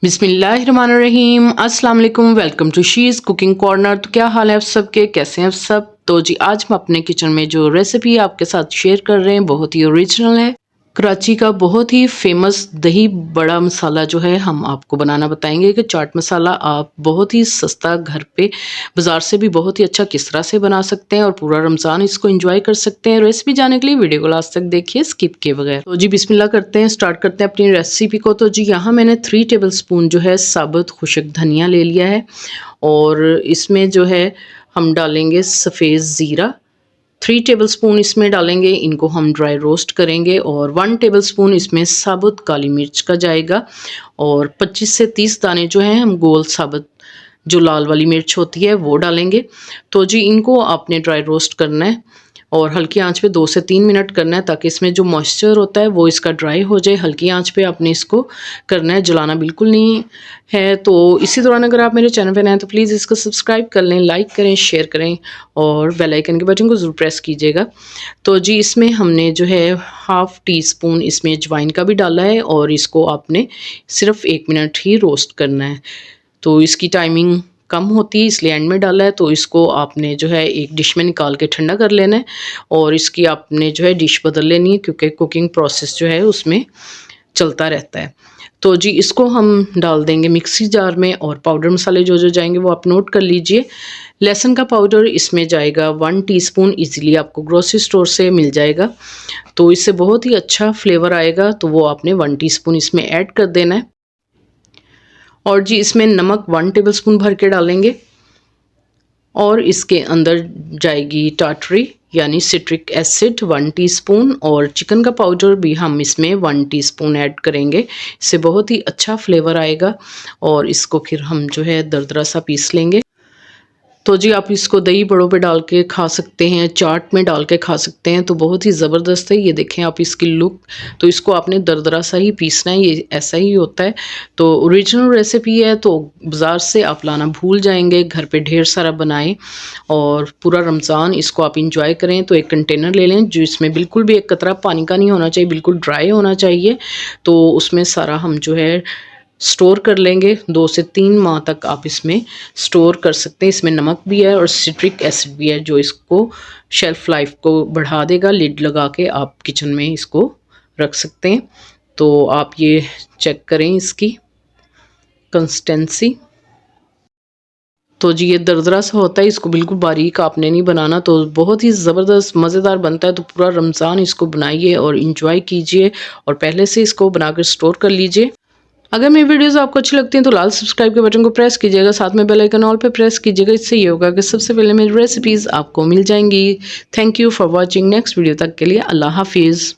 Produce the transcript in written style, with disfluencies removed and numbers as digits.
बिस्मिल्लाहिर्रहमानिर्रहीम, अस्सलाम वालेकुम। Welcome to She's Cooking Corner. तो क्या हाल है आप सबके, कैसे हैं आप सब। तो जी आज हम अपने किचन में जो रेसिपी आपके साथ शेयर कर रहे हैं बहुत ही ओरिजिनल है। कराची का बहुत ही फेमस दही बड़ा मसाला जो है हम आपको बनाना बताएंगे कि चाट मसाला आप बहुत ही सस्ता घर पे बाज़ार से भी बहुत ही अच्छा किस तरह से बना सकते हैं और पूरा रमज़ान इसको एंजॉय कर सकते हैं। रेसिपी जानने के लिए वीडियो को लास्ट तक देखिए स्किप किए बगैर। तो जी बिस्मिल्लाह करते हैं, स्टार्ट करते हैं अपनी रेसिपी को। तो जी यहाँ मैंने 3 टेबल स्पून जो है साबुत खुशक धनिया ले लिया है और इसमें जो है हम डालेंगे सफ़ेद ज़ीरा। 3 टेबलस्पून इसमें डालेंगे, इनको हम ड्राई रोस्ट करेंगे। और 1 टेबलस्पून इसमें साबुत काली मिर्च का जाएगा और 25 से 30 दाने जो हैं हम गोल साबुत जो लाल वाली मिर्च होती है वो डालेंगे। तो जी इनको आपने ड्राई रोस्ट करना है और हल्की आंच पे 2 से 3 मिनट करना है ताकि इसमें जो मॉइस्चर होता है वो इसका ड्राई हो जाए। हल्की आंच पे आपने इसको करना है, जलाना बिल्कुल नहीं है। तो इसी दौरान अगर आप मेरे चैनल पे नए हैं तो प्लीज़ इसको सब्सक्राइब कर लें, लाइक करें, शेयर करें और बेल आइकन के बटन को ज़रूर प्रेस कीजिएगा। तो जी इसमें हमने जो है हाफ़ टी स्पून इसमें अजवाइन का भी डाला है और इसको आपने सिर्फ 1 मिनट ही रोस्ट करना है। तो इसकी टाइमिंग कम होती है इसलिए एंड में डाला है। तो इसको आपने जो है एक डिश में निकाल के ठंडा कर लेना है और इसकी आपने जो है डिश बदल लेनी है क्योंकि कुकिंग प्रोसेस जो है उसमें चलता रहता है। तो जी इसको हम डाल देंगे मिक्सी जार में और पाउडर मसाले जो जो जाएंगे वो आप नोट कर लीजिए। लहसुन का पाउडर इसमें जाएगा 1 टीस्पून, इजीली आपको ग्रोसरी स्टोर से मिल जाएगा। तो इससे बहुत ही अच्छा फ्लेवर आएगा, तो वो आपने 1 टीस्पून इसमें ऐड कर देना है। और जी इसमें नमक 1 टेबलस्पून भर के डालेंगे और इसके अंदर जाएगी टाटरी यानी सिट्रिक एसिड 1 टीस्पून और चिकन का पाउडर भी हम इसमें 1 टीस्पून ऐड करेंगे। इससे बहुत ही अच्छा फ्लेवर आएगा और इसको फिर हम जो है दरदरा सा पीस लेंगे। तो जी आप इसको दही बड़ों पे डाल के खा सकते हैं, चाट में डाल के खा सकते हैं, तो बहुत ही ज़बरदस्त है। ये देखें आप इसकी लुक, तो इसको आपने दरदरा सा ही पीसना है, ये ऐसा ही होता है। तो ओरिजिनल रेसिपी है, तो बाज़ार से आप लाना भूल जाएंगे, घर पे ढेर सारा बनाएं और पूरा रमज़ान इसको आप इंजॉय करें। तो एक कंटेनर ले लें जो इसमें बिल्कुल भी एक कतरा पानी का नहीं होना चाहिए, बिल्कुल ड्राई होना चाहिए। तो उसमें सारा हम जो है स्टोर कर लेंगे। 2 से 3 माह तक आप इसमें स्टोर कर सकते हैं। इसमें नमक भी है और सिट्रिक एसिड भी है जो इसको शेल्फ़ लाइफ को बढ़ा देगा। लिड लगा के आप किचन में इसको रख सकते हैं। तो आप ये चेक करें इसकी कंसिस्टेंसी। तो जी ये दरदरा सा होता है, इसको बिल्कुल बारीक आपने नहीं बनाना। तो बहुत ही ज़बरदस्त मज़ेदार बनता है। तो पूरा रमज़ान इसको बनाइए और इंजॉय कीजिए और पहले से इसको बनाकर स्टोर कर लीजिए। अगर मेरी वीडियोस आपको अच्छी लगती हैं तो लाल सब्सक्राइब के बटन को प्रेस कीजिएगा, साथ में बेल आइकन ऑल पे प्रेस कीजिएगा। इससे ये होगा कि सबसे पहले मेरी रेसिपीज़ आपको मिल जाएंगी। Thank you for watching. Next video तक के लिए अल्लाह हाफिज़।